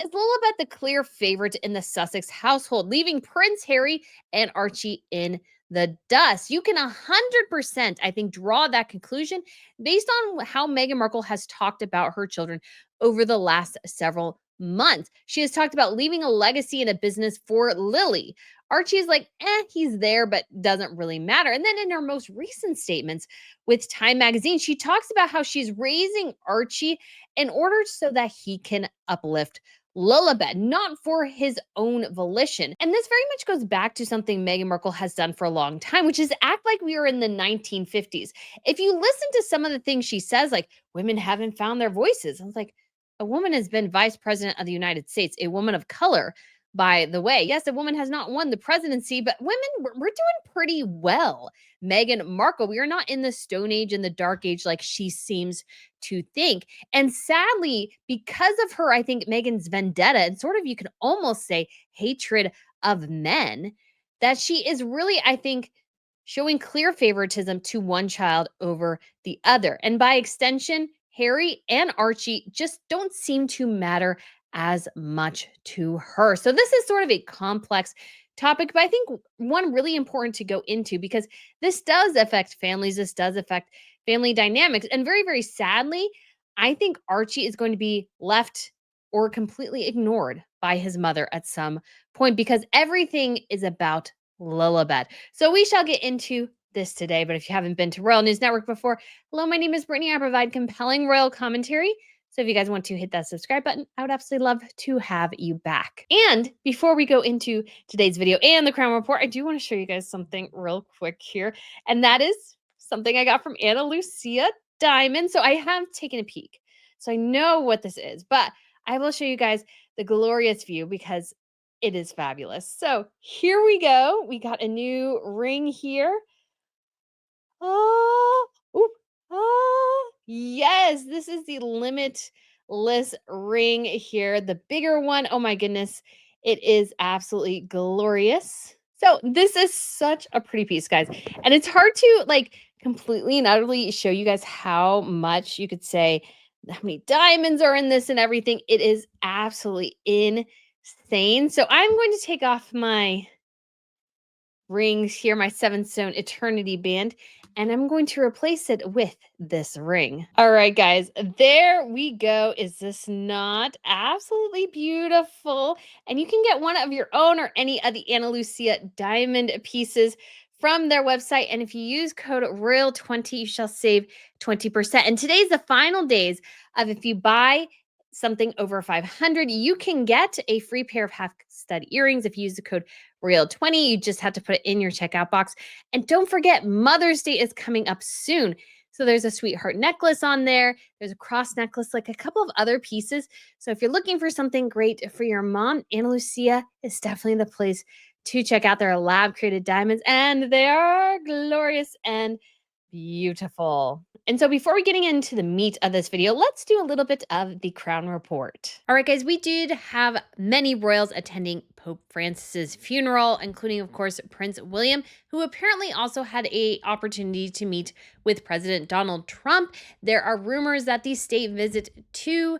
Is Lilibet the clear favorite in the Sussex household, leaving Prince Harry and Archie in the dust? You can 100%, I think, draw that conclusion based on how Meghan Markle has talked about her children over the last several months. She has talked about leaving a legacy in a business for Lily. Archie is like, he's there, but doesn't really matter. And then in her most recent statements with Time Magazine, she talks about how she's raising Archie in order so that he can uplift Lilibet, not for his own volition. And this very much goes back to something Meghan Markle has done for a long time, which is act like we were in the 1950s. If you listen to some of the things she says, like women haven't found their voices, I was like, a woman has been vice president of the United States, a woman of color. By the way, yes, a woman has not won the presidency, but women, we're doing pretty well. Meghan Markle, we are not in the Stone Age and the Dark Age like she seems to think. And sadly, because of her, I think Meghan's vendetta and sort of you can almost say hatred of men, that she is really, I think, showing clear favoritism to one child over the other. And by extension, Harry and Archie just don't seem to matter as much to her. So this is sort of a complex topic, but I think one really important to go into because this does affect families. This does affect family dynamics. And very, very sadly, I think Archie is going to be left or completely ignored by his mother at some point because everything is about Lilibet. So we shall get into this today. But if you haven't been to Royal News Network before, hello, my name is Brittany. I provide compelling royal commentary. So if you guys want to hit that subscribe button, I would absolutely love to have you back. And before we go into today's video and the Crown Report, I do want to show you guys something real quick here. And that is something I got from Ana Lucia Diamond. So I have taken a peek. So I know what this is, but I will show you guys the glorious view because it is fabulous. So here we go. We got a new ring here. Oh, ooh, oh, yes, this is the limitless ring here, the bigger one. Oh my goodness, it is absolutely glorious. So this is such a pretty piece, guys. And it's hard to like completely and utterly show you guys how much you could say how many diamonds are in this and everything. It is absolutely insane. So I'm going to take off my rings here, my 7-stone eternity band, and I'm going to replace it with this ring. All right, guys, there we go. Is this not absolutely beautiful? And you can get one of your own or any of the Ana Lucia diamond pieces from their website. And if you use code ROYAL20, you shall save 20%. And today's the final days of if you buy something over 500, you can get a free pair of half stud earrings if you use the code ROYAL20. You just have to put it in your checkout box. And don't forget, Mother's Day is coming up soon. So there's a sweetheart necklace on there. There's a cross necklace, like a couple of other pieces. So if you're looking for something great for your mom, Ana Lucia is definitely the place to check out their lab created diamonds. And they are glorious and beautiful. And so before we getting into the meat of this video, let's do a little bit of the Crown Report. All right, guys, we did have many royals attending Pope Francis's funeral, including, of course, Prince William, who apparently also had an opportunity to meet with President Donald Trump. There are rumors that the state visit to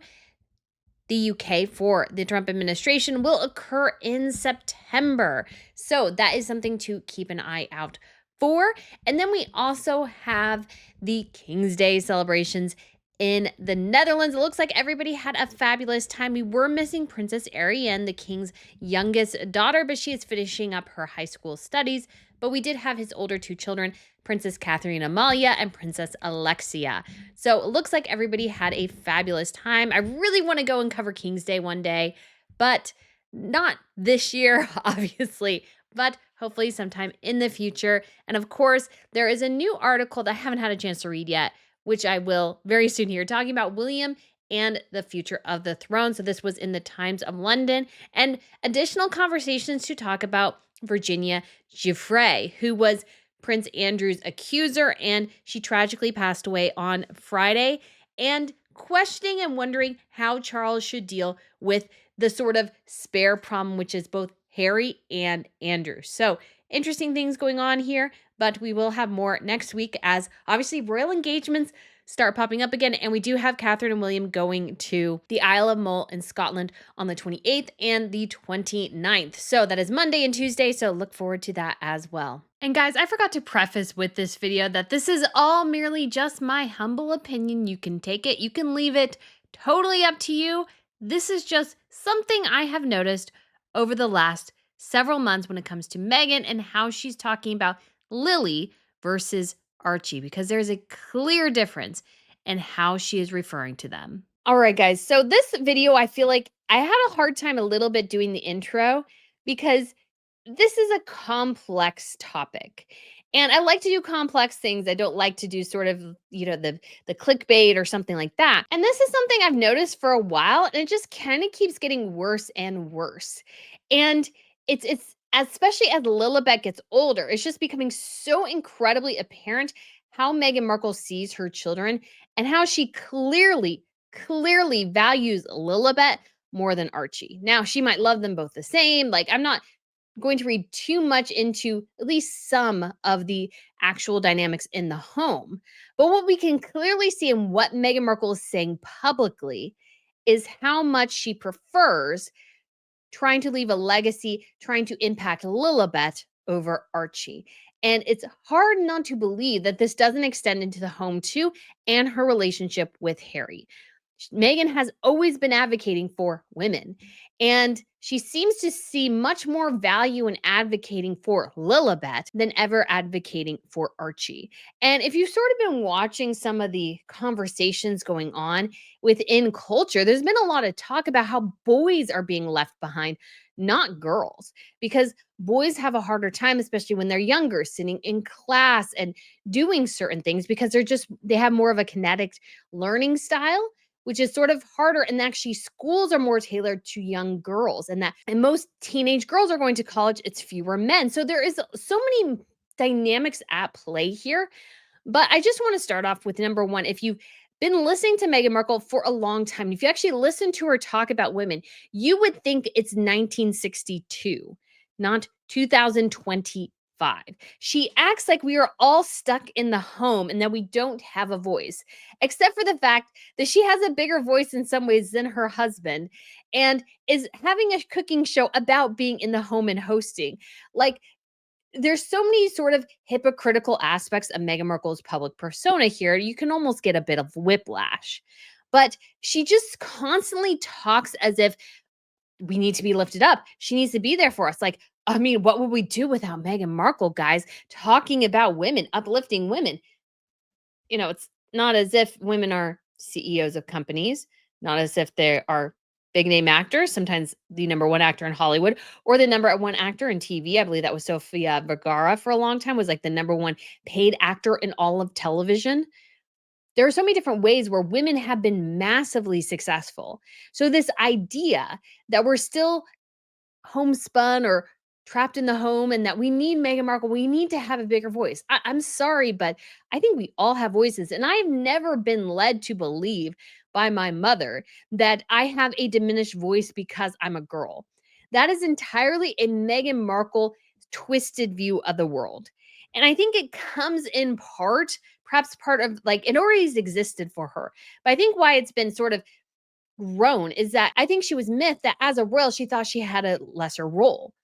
the UK for the Trump administration will occur in September. So that is something to keep an eye out for. And then we also have the King's Day celebrations in the Netherlands. It looks like everybody had a fabulous time. We were missing Princess Ariane, the king's youngest daughter, but she is finishing up her high school studies. But we did have his older two children, Princess Catherine Amalia and Princess Alexia. So it looks like everybody had a fabulous time. I really want to go and cover King's Day one day, but not this year, obviously, but hopefully sometime in the future. And of course, there is a new article that I haven't had a chance to read yet, which I will very soon here, talking about William and the future of the throne. So this was in the Times of London, and additional conversations to talk about Virginia Giuffre, who was Prince Andrew's accuser, and she tragically passed away on Friday, and questioning and wondering how Charles should deal with the sort of spare problem, which is both Harry and Andrew. So interesting things going on here, but we will have more next week as obviously royal engagements start popping up again. And we do have Catherine and William going to the Isle of Mull in Scotland on the 28th and the 29th. So that is Monday and Tuesday. So look forward to that as well. And guys, I forgot to preface with this video that this is all merely just my humble opinion. You can take it, you can leave it, totally up to you. This is just something I have noticed over the last several months when it comes to Meghan and how she's talking about Lily versus Archie, because there's a clear difference in how she is referring to them. All right, guys. So this video, I feel like I had a hard time a little bit doing the intro because this is a complex topic. And I like to do complex things. I don't like to do sort of, the clickbait or something like that. And this is something I've noticed for a while, and it just kind of keeps getting worse and worse. And it's especially as Lilibet gets older, it's just becoming so incredibly apparent how Meghan Markle sees her children and how she clearly values Lilibet more than Archie. Now, she might love them both the same. Like, I'm not going to read too much into at least some of the actual dynamics in the home. But what we can clearly see in what Meghan Markle is saying publicly is how much she prefers trying to leave a legacy, trying to impact Lilibet over Archie. And it's hard not to believe that this doesn't extend into the home too and her relationship with Harry. Meghan has always been advocating for women, and she seems to see much more value in advocating for Lilibet than ever advocating for Archie. And if you've sort of been watching some of the conversations going on within culture, there's been a lot of talk about how boys are being left behind, not girls, because boys have a harder time, especially when they're younger, sitting in class and doing certain things because they have more of a kinetic learning style, which is sort of harder. And actually, schools are more tailored to young girls. And most teenage girls are going to college, it's fewer men. So there is so many dynamics at play here. But I just want to start off with number one. If you've been listening to Meghan Markle for a long time, if you actually listen to her talk about women, you would think it's 1962, not 2025. She acts like we are all stuck in the home and that we don't have a voice, except for the fact that she has a bigger voice in some ways than her husband and is having a cooking show about being in the home and hosting. Like, there's so many sort of hypocritical aspects of Meghan Markle's public persona here. You can almost get a bit of whiplash. But she just constantly talks as if we need to be lifted up. She needs to be there for us. Like, I mean, what would we do without Meghan Markle, guys, talking about women, uplifting women? It's not as if women are CEOs of companies, not as if they are big name actors, sometimes the number one actor in Hollywood or the number one actor in TV. I believe that was Sofia Vergara for a long time, was like the number one paid actor in all of television. There are so many different ways where women have been massively successful. So this idea that we're still homespun or trapped in the home and that we need Meghan Markle, we need to have a bigger voice. I'm sorry, but I think we all have voices. And I've never been led to believe by my mother that I have a diminished voice because I'm a girl. That is entirely a Meghan Markle twisted view of the world. And I think it comes in part, perhaps part of it already existed for her. But I think why it's been sort of grown is that I think she was myth that as a royal, she thought she had a lesser role.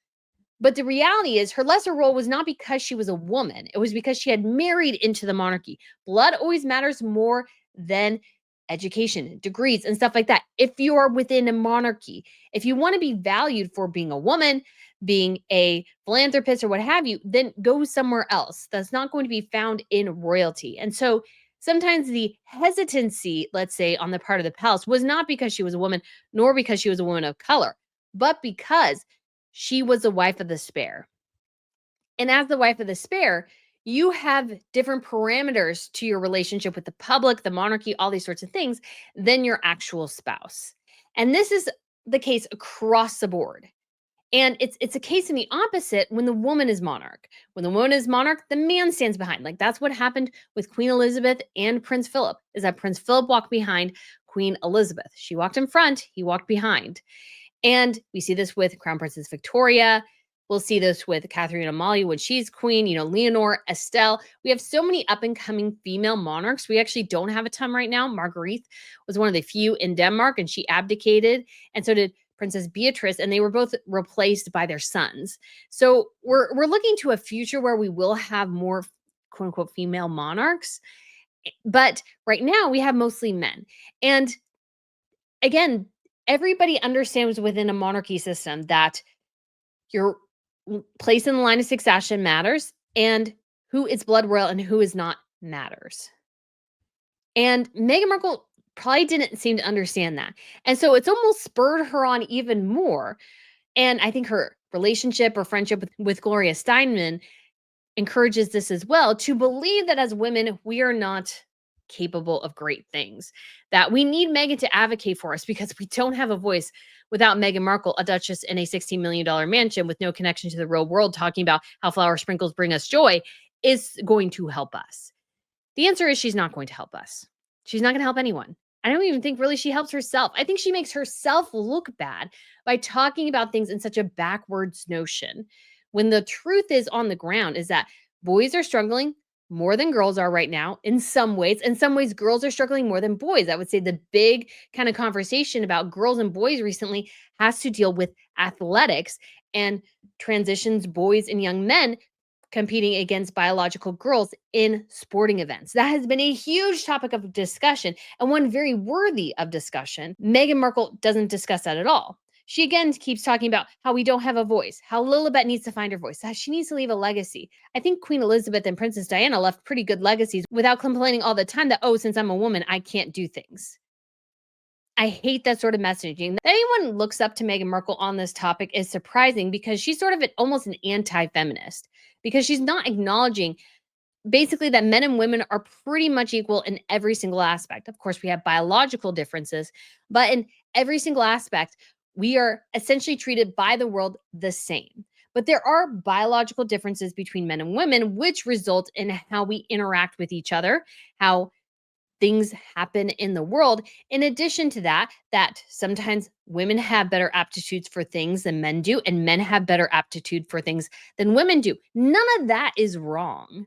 But the reality is her lesser role was not because she was a woman. It was because she had married into the monarchy. Blood always matters more than education, degrees, and stuff like that. If you are within a monarchy, if you want to be valued for being a woman, being a philanthropist or what have you, then go somewhere else. That's not going to be found in royalty. And so sometimes the hesitancy, let's say, on the part of the palace was not because she was a woman, nor because she was a woman of color, but because she was the wife of the spare. And as the wife of the spare, you have different parameters to your relationship with the public, the monarchy, all these sorts of things than your actual spouse. And this is the case across the board. And it's a case in the opposite when the woman is monarch. When the woman is monarch, the man stands behind. Like, that's what happened with Queen Elizabeth and Prince Philip, is that Prince Philip walked behind Queen Elizabeth. She walked in front, he walked behind. And we see this with Crown Princess Victoria. We'll see this with Catherine Amalia when she's queen, Leonor, Estelle. We have so many up and coming female monarchs. We actually don't have a ton right now. Marguerite was one of the few in Denmark and she abdicated. And so did Princess Beatrice, and they were both replaced by their sons. So we're looking to a future where we will have more quote unquote female monarchs. But right now we have mostly men. And again, everybody understands within a monarchy system that your place in the line of succession matters, and who is blood royal and who is not matters. And Meghan Markle probably didn't seem to understand that. And so it's almost spurred her on even more. And I think her relationship or friendship with Gloria Steinem encourages this as well, to believe that as women, we are not capable of great things, that we need Meghan to advocate for us because we don't have a voice without Meghan Markle, a duchess in a $16 million mansion with no connection to the real world, talking about how flower sprinkles bring us joy, is going to help us. The answer is she's not going to help us. She's not going to help anyone. I don't even think really she helps herself. I think she makes herself look bad by talking about things in such a backwards notion, when the truth is on the ground is that boys are struggling more than girls are right now in some ways. In some ways, girls are struggling more than boys. I would say the big kind of conversation about girls and boys recently has to deal with athletics and transitions boys and young men competing against biological girls in sporting events. That has been a huge topic of discussion and one very worthy of discussion. Meghan Markle doesn't discuss that at all. She again keeps talking about how we don't have a voice, how Lilibet needs to find her voice, how she needs to leave a legacy. I think Queen Elizabeth and Princess Diana left pretty good legacies without complaining all the time that, oh, since I'm a woman, I can't do things. I hate that sort of messaging. That anyone looks up to Meghan Markle on this topic is surprising, because she's sort of almost an anti-feminist, because she's not acknowledging basically that men and women are pretty much equal in every single aspect. Of course, we have biological differences, but in every single aspect, we are essentially treated by the world the same. But there are biological differences between men and women, which result in how we interact with each other, how things happen in the world. In addition to that, that sometimes women have better aptitudes for things than men do, and men have better aptitude for things than women do. None of that is wrong.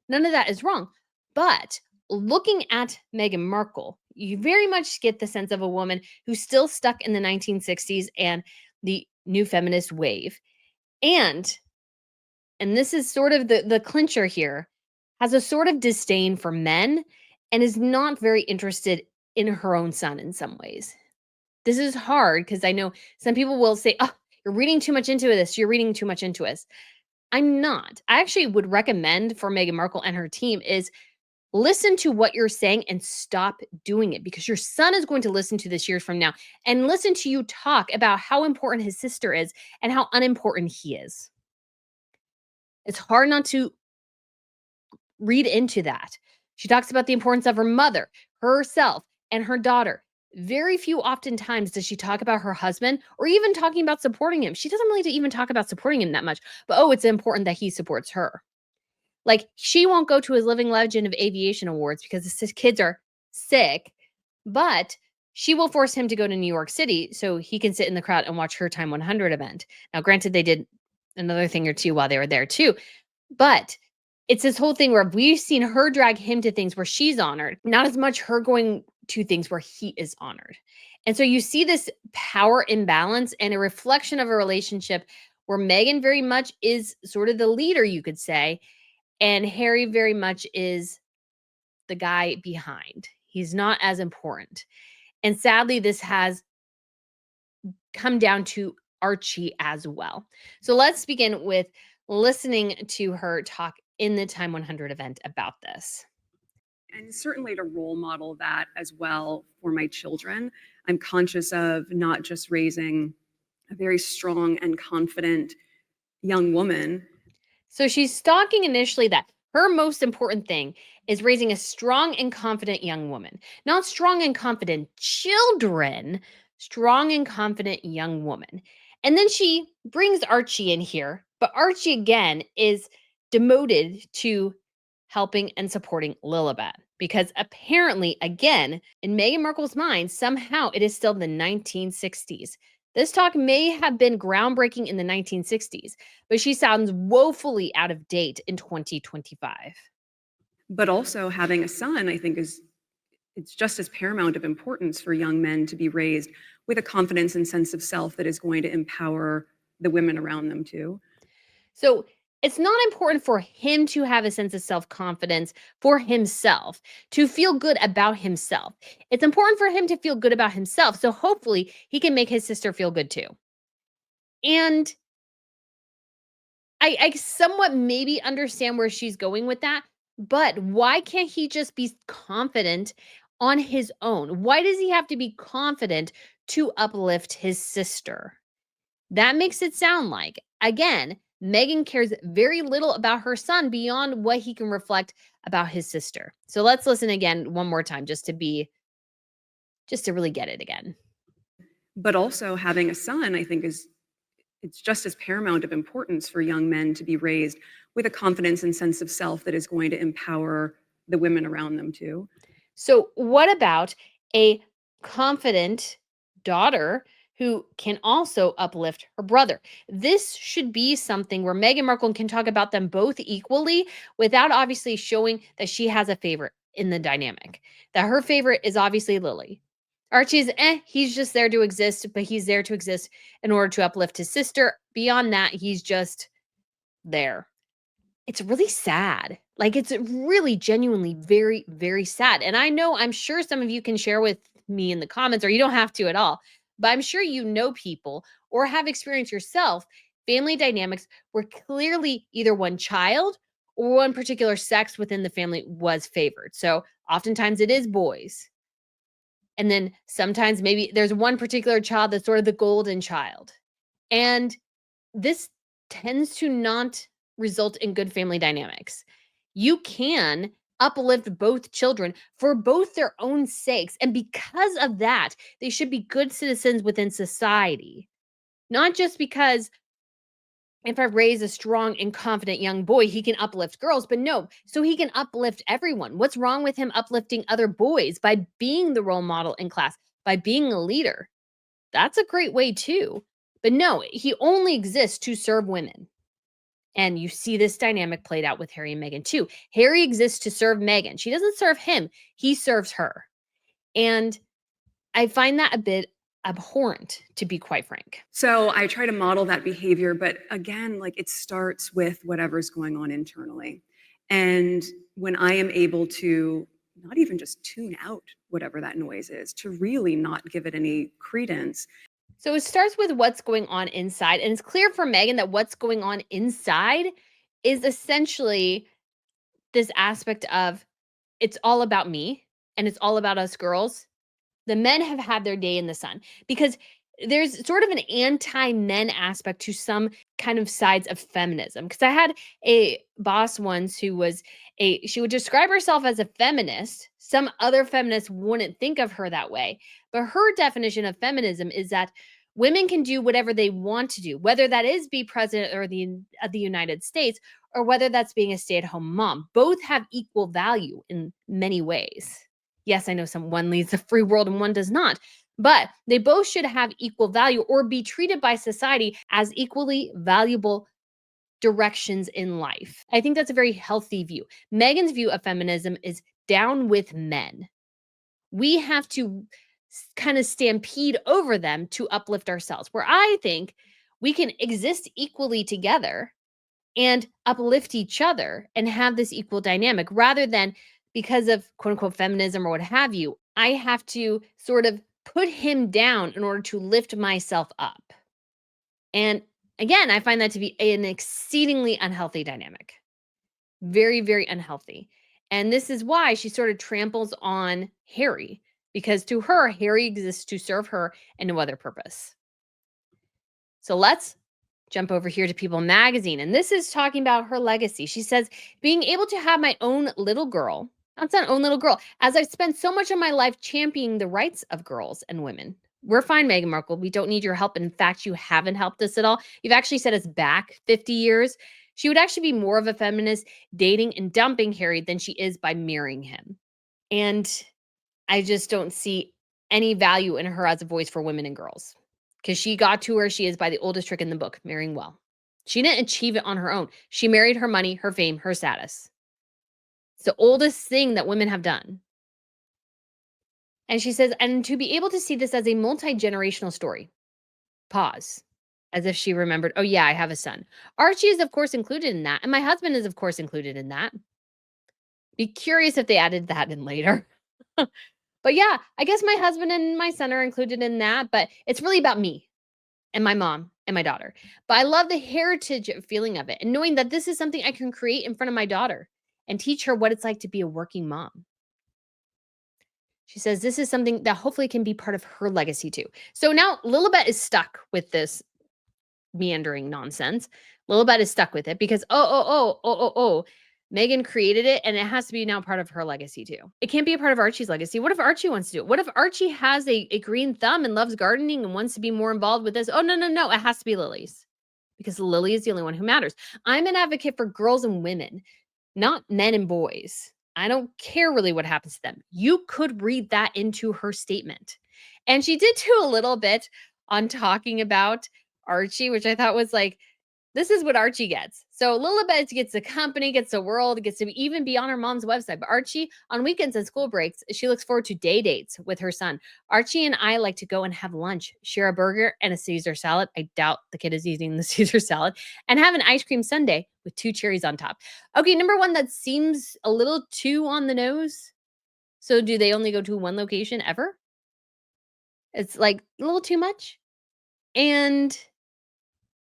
None of that is wrong. But looking at Meghan Markle, you very much get the sense of a woman who's still stuck in the 1960s and the new feminist wave. And this is sort of the clincher here, has a sort of disdain for men and is not very interested in her own son in some ways. This is hard because I know some people will say, oh, you're reading too much into this. You're reading too much into us. I'm not. I actually would recommend for Meghan Markle and her team is listen to what you're saying and stop doing it, because your son is going to listen to this years from now and listen to you talk about how important his sister is and how unimportant he is. It's hard not to read into that. She talks about the importance of her mother, herself, and her daughter. Very few oftentimes does she talk about her husband or even talking about supporting him. She doesn't really even talk about supporting him that much, but oh, it's important that he supports her. Like, she won't go to his Living Legend of Aviation Awards because his kids are sick, but she will force him to go to New York City so he can sit in the crowd and watch her Time 100 event. Now, granted, they did another thing or two while they were there too, but it's this whole thing where we've seen her drag him to things where she's honored, not as much her going to things where he is honored. And so you see this power imbalance and a reflection of a relationship where Meghan very much is sort of the leader, you could say, and Harry very much is the guy behind. He's not as important. And sadly, this has come down to Archie as well. So let's begin with listening to her talk in the Time 100 event about this. And certainly to role model that as well for my children. I'm conscious of not just raising a very strong and confident young woman. So she's talking initially that her most important thing is raising a strong and confident young woman, not strong and confident children, strong and confident young woman. And then she brings Archie in here, but Archie again is demoted to helping and supporting Lilibet, because apparently, again, in Meghan Markle's mind, somehow it is still the 1960s. This talk may have been groundbreaking in the 1960s, but she sounds woefully out of date in 2025. But also having a son, I think, is it's just as paramount of importance for young men to be raised with a confidence and sense of self that is going to empower the women around them too. So it's not important for him to have a sense of self confidence for himself, to feel good about himself. It's important for him to feel good about himself. So hopefully he can make his sister feel good too. And I somewhat maybe understand where she's going with that, but why can't he just be confident on his own? Why does he have to be confident to uplift his sister? That makes it sound like, again, Meghan cares very little about her son beyond what he can reflect about his sister. So let's listen again one more time just to really get it again. But also having a son, I think, is it's just as paramount of importance for young men to be raised with a confidence and sense of self that is going to empower the women around them too. So, what about a confident daughter who can also uplift her brother? This should be something where Meghan Markle can talk about them both equally without obviously showing that she has a favorite in the dynamic. That her favorite is obviously Lily. Archie's he's just there to exist, but he's there to exist in order to uplift his sister. Beyond that, he's just there. It's really sad. Like, it's really genuinely very, very sad. And I know I'm sure some of you can share with me in the comments, or you don't have to at all, but I'm sure you know people or have experienced yourself family dynamics where clearly either one child or one particular sex within the family was favored. So oftentimes it is boys. And then sometimes maybe there's one particular child that's sort of the golden child. And this tends to not result in good family dynamics. You can uplift both children for both their own sakes. And because of that, they should be good citizens within society. Not just because if I raise a strong and confident young boy, he can uplift girls, but no, so he can uplift everyone. What's wrong with him uplifting other boys by being the role model in class, by being a leader? That's a great way too. But no, he only exists to serve women. And you see this dynamic played out with Harry and Meghan too. Harry exists to serve Meghan. She doesn't serve him, he serves her. And I find that a bit abhorrent, to be quite frank. So I try to model that behavior, but again, like it starts with whatever's going on internally. And when I am able to not even just tune out whatever that noise is, to really not give it any credence. So it starts with what's going on inside. And it's clear for Meghan that what's going on inside is essentially this aspect of it's all about me and it's all about us girls. The men have had their day in the sun because there's sort of an anti-men aspect to some kind of sides of feminism. Because I had a boss once who was she would describe herself as a feminist. Some other feminists wouldn't think of her that way. But her definition of feminism is that women can do whatever they want to do, whether that is be president or of the United States, or whether that's being a stay-at-home mom. Both have equal value in many ways. Yes, I know one leads a free world and one does not, but they both should have equal value or be treated by society as equally valuable directions in life. I think that's a very healthy view. Meghan's view of feminism is down with men. We have to kind of stampede over them to uplift ourselves, where I think we can exist equally together and uplift each other and have this equal dynamic rather than because of quote unquote feminism or what have you, I have to sort of put him down in order to lift myself up. And again, I find that to be an exceedingly unhealthy dynamic. Very, very unhealthy. And this is why she sort of tramples on Harry, because to her, Harry exists to serve her and no other purpose. So let's jump over here to People Magazine. And this is talking about her legacy. She says, being able to have my own little girl, that's not own little girl, as I've spent so much of my life championing the rights of girls and women. We're fine, Meghan Markle. We don't need your help. In fact, you haven't helped us at all. You've actually set us back 50 years. She would actually be more of a feminist dating and dumping Harry than she is by marrying him. And I just don't see any value in her as a voice for women and girls. because she got to where she is by the oldest trick in the book, marrying well. She didn't achieve it on her own. She married her money, her fame, her status. It's the oldest thing that women have done. And she says, and to be able to see this as a multi-generational story. Pause. As if she remembered, oh yeah, I have a son. Archie is of course included in that. And my husband is of course included in that. Be curious if they added that in later. But yeah, I guess my husband and my son are included in that, but it's really about me and my mom and my daughter. But I love the heritage feeling of it and knowing that this is something I can create in front of my daughter and teach her what it's like to be a working mom. She says this is something that hopefully can be part of her legacy too. So now Lilibet is stuck with this meandering nonsense. Lilibet is stuck with it because Meghan created it and it has to be now part of her legacy too. It can't be a part of Archie's legacy. What if Archie wants to do it? What if Archie has a green thumb and loves gardening and wants to be more involved with this? Oh, no. It has to be Lily's because Lily is the only one who matters. I'm an advocate for girls and women, not men and boys. I don't care really what happens to them. You could read that into her statement. And she did do a little bit on talking about Archie, which I thought was like, this is what Archie gets. So Lilibet gets the company, gets the world, gets to even be on her mom's website. But Archie, on weekends and school breaks, she looks forward to day dates with her son. Archie and I like to go and have lunch, share a burger and a Caesar salad. I doubt the kid is eating the Caesar salad. And have an ice cream sundae with 2 cherries on top. Okay, number one, that seems a little too on the nose. So do they only go to one location ever? It's like a little too much. And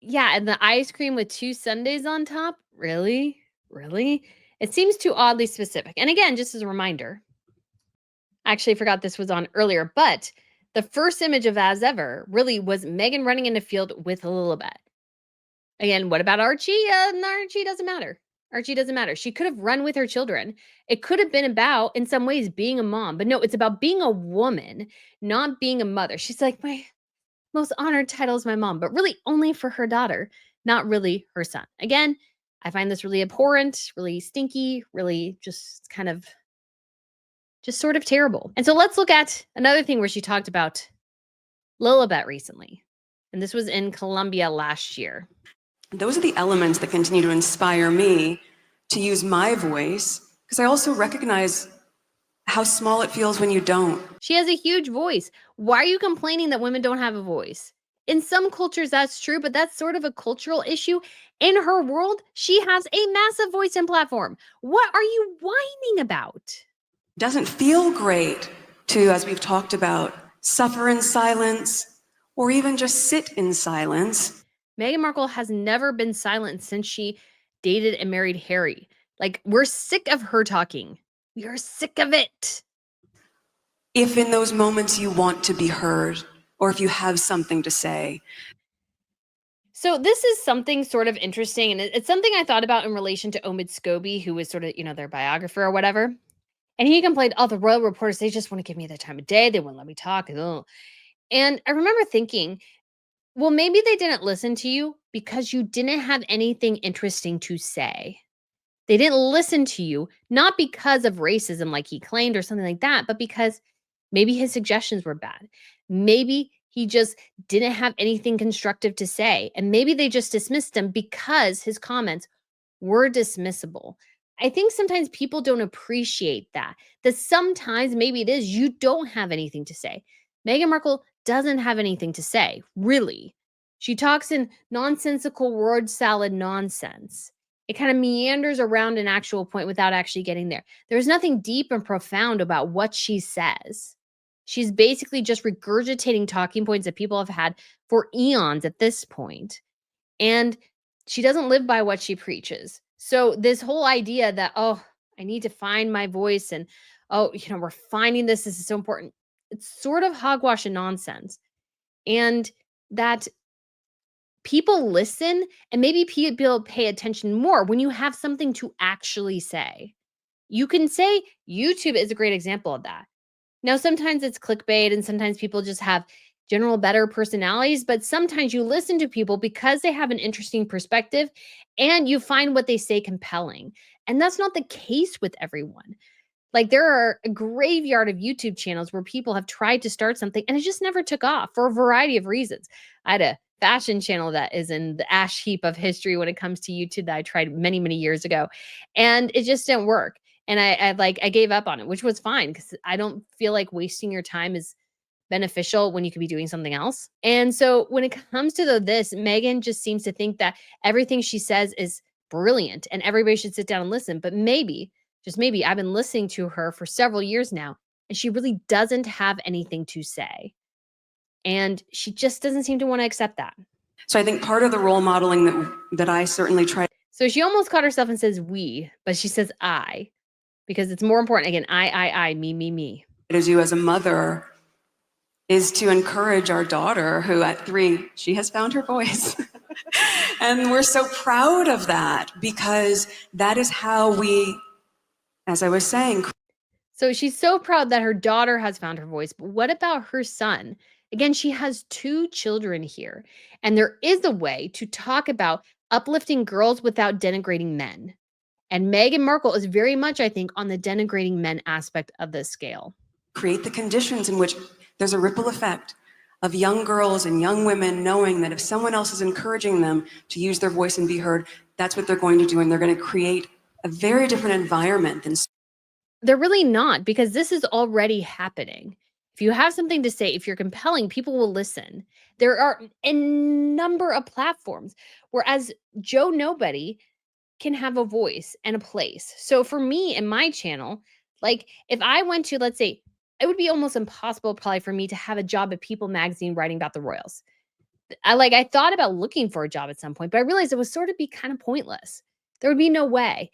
yeah, and the ice cream with 2 sundaes on top? Really? Really? It seems too oddly specific. And again, just as a reminder, I actually forgot this was on earlier, but the first image of As Ever really was Meghan running in the field with Lilibet. Again, what about Archie? Archie doesn't matter. Archie doesn't matter. She could have run with her children. It could have been about, in some ways, being a mom. But no, it's about being a woman, not being a mother. She's like, my most honored title is my mom, but really only for her daughter, not really her son. Again, I find this really abhorrent, really stinky, really just kind of just sort of terrible. And so let's look at another thing where she talked about Lilibet recently. And this was in Colombia last year. Those are the elements that continue to inspire me to use my voice, because I also recognize how small it feels when you don't. She has a huge voice. Why are you complaining that women don't have a voice? In some cultures, that's true, but that's sort of a cultural issue. In her world, she has a massive voice and platform. What are you whining about? Doesn't feel great to, as we've talked about, suffer in silence or even just sit in silence. Meghan Markle has never been silent since she dated and married Harry. Like, we're sick of her talking. We are sick of it. If in those moments you want to be heard, or if you have something to say. So this is something sort of interesting, and it's something I thought about in relation to Omid Scobie, who was sort of, their biographer or whatever. And he complained, oh, the royal reporters, they just want to give me the time of day. They wouldn't let me talk. And I remember thinking, well, maybe they didn't listen to you because you didn't have anything interesting to say. They didn't listen to you, not because of racism like he claimed or something like that, but because maybe his suggestions were bad. Maybe he just didn't have anything constructive to say. And maybe they just dismissed him because his comments were dismissible. I think sometimes people don't appreciate that sometimes maybe it is you don't have anything to say. Meghan Markle doesn't have anything to say, really. She talks in nonsensical word salad nonsense. It kind of meanders around an actual point without actually getting there. There's nothing deep and profound about what she says. She's basically just regurgitating talking points that people have had for eons at this point. And she doesn't live by what she preaches. So this whole idea that, oh, I need to find my voice and, oh, we're finding this is so important. It's sort of hogwash and nonsense. And that people listen and maybe people pay attention more when you have something to actually say. You can say YouTube is a great example of that. Now, sometimes it's clickbait and sometimes people just have general better personalities, but sometimes you listen to people because they have an interesting perspective and you find what they say compelling. And that's not the case with everyone. Like, there are a graveyard of YouTube channels where people have tried to start something and it just never took off for a variety of reasons. I had a fashion channel that is in the ash heap of history when it comes to YouTube that I tried many, many years ago, and it just didn't work. And I gave up on it, which was fine because I don't feel like wasting your time is beneficial when you could be doing something else. And so when it comes to this, Megan just seems to think that everything she says is brilliant and everybody should sit down and listen. But maybe, just maybe, I've been listening to her for several years now, and she really doesn't have anything to say. And she just doesn't seem to want to accept that. So I think part of the role modeling that I certainly try. So she almost caught herself and says we, but she says I, because it's more important. Again, I, me. To do as a mother is to encourage our daughter, who at 3, she has found her voice. And we're so proud of that because that is how we, as I was saying. So she's so proud that her daughter has found her voice. But what about her son? Again, she has 2 children here. And there is a way to talk about uplifting girls without denigrating men. And Meghan Markle is very much, I think, on the denigrating men aspect of the scale. Create the conditions in which there's a ripple effect of young girls and young women knowing that if someone else is encouraging them to use their voice and be heard, that's what they're going to do. And they're going to create a very different environment than. They're really not, because this is already happening. If you have something to say, if you're compelling, people will listen. There are a number of platforms where, as Joe Nobody, can have a voice and a place. So for me and my channel, like if I went to, let's say, it would be almost impossible probably for me to have a job at People magazine writing about the royals. I thought about looking for a job at some point, but I realized it would sort of be kind of pointless. There would be no way.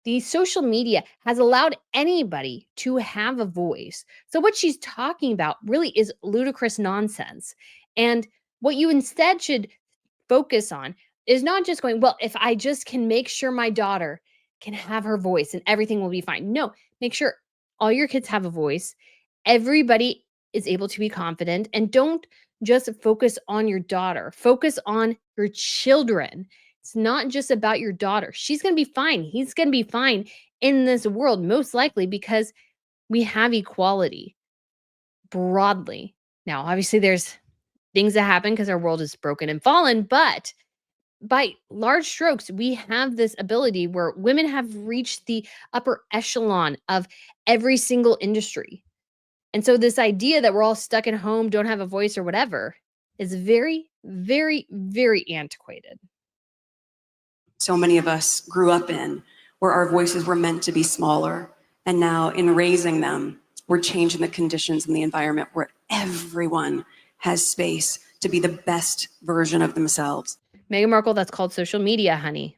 The social media has allowed anybody to have a voice. So what she's talking about really is ludicrous nonsense. And what you instead should focus on is not just going, well, if I just can make sure my daughter can have her voice and everything will be fine. No, make sure all your kids have a voice. Everybody is able to be confident, and don't just focus on your daughter. Focus on your children. It's not just about your daughter. She's going to be fine. He's going to be fine in this world, most likely because we have equality broadly. Now, obviously, there's things that happen because our world is broken and fallen, but by large strokes, we have this ability where women have reached the upper echelon of every single industry. And so, this idea that we're all stuck at home, don't have a voice or whatever, is very, very, very antiquated. So many of us grew up in, where our voices were meant to be smaller. And now in raising them, we're changing the conditions in the environment where everyone has space to be the best version of themselves. Meghan Markle, that's called social media, honey.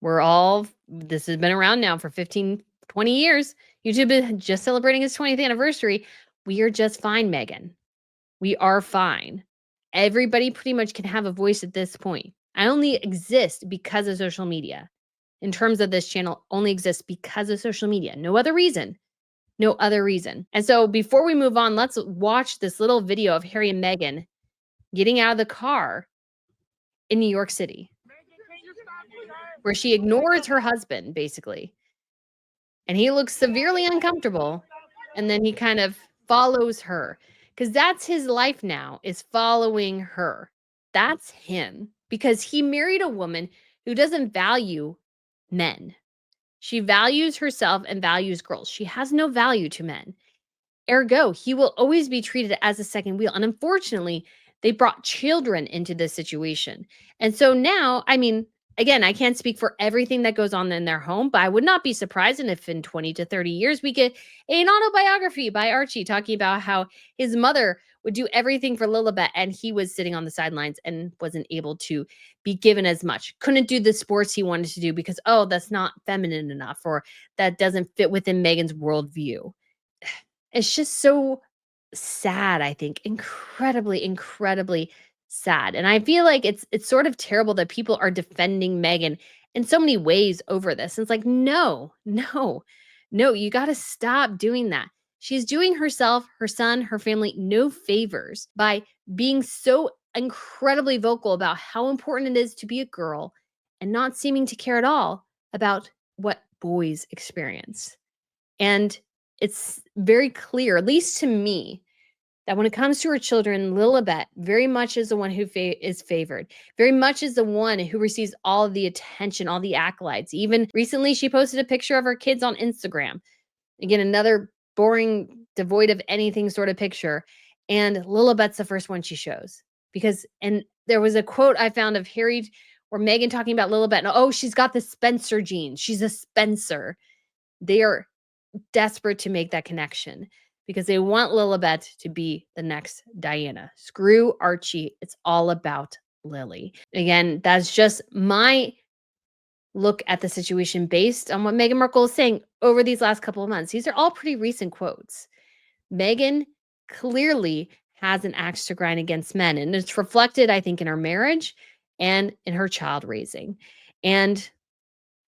This has been around now for 15, 20 years. YouTube is just celebrating its 20th anniversary. We are just fine, Meghan. We are fine. Everybody pretty much can have a voice at this point. I only exist because of social media. In terms of this channel, only exists because of social media. No other reason. No other reason. And so before we move on, let's watch this little video of Harry and Meghan getting out of the car in New York City, where she ignores her husband, basically. And he looks severely uncomfortable. And then he kind of follows her, because that's his life now, is following her. That's him, because he married a woman who doesn't value men. She values herself and values girls. She has no value to men. Ergo, he will always be treated as a second wheel. And unfortunately, they brought children into this situation. And so now, I mean, again, I can't speak for everything that goes on in their home, but I would not be surprised if in 20 to 30 years we get an autobiography by Archie talking about how his mother would do everything for Lilibet and he was sitting on the sidelines and wasn't able to be given as much. Couldn't do the sports he wanted to do because, oh, that's not feminine enough, or that doesn't fit within Meghan's worldview. It's just so sad, I think. Incredibly, incredibly sad. And I feel like it's sort of terrible that people are defending Meghan in so many ways over this. And it's like, no, no, no, you got to stop doing that. She's doing herself, her son, her family no favors by being so incredibly vocal about how important it is to be a girl and not seeming to care at all about what boys experience. And it's very clear, at least to me, that when it comes to her children, Lilibet very much is the one who is favored, very much is the one who receives all of the attention, all the acolytes. Even recently, she posted a picture of her kids on Instagram. Again, another boring, devoid of anything sort of picture. And Lilibet's the first one she shows because, and there was a quote I found of Harry or Meghan talking about Lilibet. And oh, she's got the Spencer genes. She's a Spencer. They are desperate to make that connection because they want Lilibet to be the next Diana. Screw Archie. It's all about Lily. Again, that's just my look at the situation based on what Meghan Markle is saying over these last couple of months. These are all pretty recent quotes. Meghan clearly has an axe to grind against men, and it's reflected, I think, in her marriage and in her child raising. And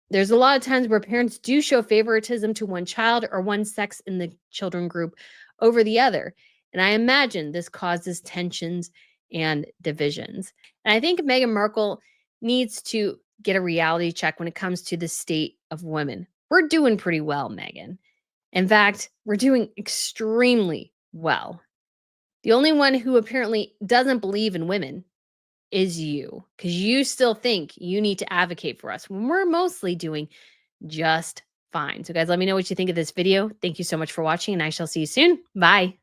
there's a lot of times where parents do show favoritism to one child or one sex in the children group over the other. And I imagine this causes tensions and divisions. And I think Meghan Markle needs to get a reality check when it comes to the state of women. We're doing pretty well, Meghan. In fact, we're doing extremely well. The only one who apparently doesn't believe in women is you, because you still think you need to advocate for us when we're mostly doing just fine. So, guys, let me know what you think of this video. Thank you so much for watching, and I shall see you soon. Bye.